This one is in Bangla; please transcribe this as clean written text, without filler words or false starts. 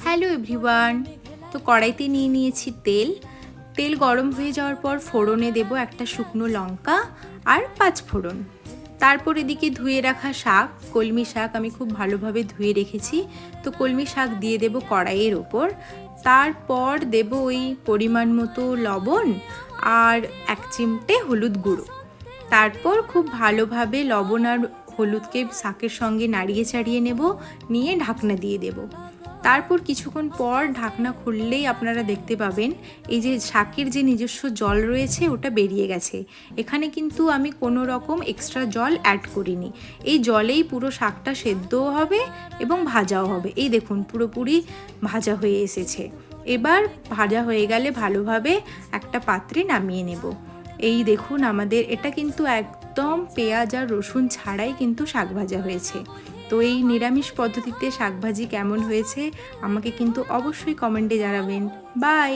Hello everyone. তো কড়াইতে নিয়ে নিয়েছি তেল। তেল গরম হয়ে যাওয়ার পর ফোড়নে দেব একটা শুকনো লঙ্কা আর 5 ফোড়ন। তারপর এদিকে ধুয়ে রাখা শাক, কলমি শাক আমি খুব ভালোভাবে ধুয়ে রেখেছি। তো কলমি শাক দিয়ে দেব কড়াইয়ের ওপর। তারপর দেব ওই পরিমাণ মতো লবণ আর 1 চিমটে হলুদ গুঁড়ো। তারপর খুব ভালোভাবে লবণ আর হলুদকে শাকের সঙ্গে নাড়িয়ে চাড়িয়ে নেব, নিয়ে ঢাকনা দিয়ে দেব। তারপর কিছুক্ষণ পর ঢাকনা খুললেই আপনারা দেখতে পাবেন এই যে শাকের যে নিজস্ব জল রয়েছে ওটা বেরিয়ে গেছে। এখানে কিন্তু আমি কোনো রকম এক্সট্রা জল অ্যাড করিনি। এই জলেই পুরো শাকটা সেদ্ধও হবে এবং ভাজাও হবে। এই দেখুন পুরোপুরি ভাজা হয়ে এসেছে। এবার ভাজা হয়ে গেলে ভালোভাবে একটা পাত্রে নামিয়ে নেব। এই দেখুন আমাদের এটা কিন্তু একদম পেঁয়াজ আর রসুন ছাড়াই কিন্তু শাক ভাজা হয়েছে। তো এই নিরামিষ পদ্ধতিতে শাকভাজি কেমন হয়েছে আমাকে কিন্তু অবশ্যই কমেন্টে জানাবেন। বাই।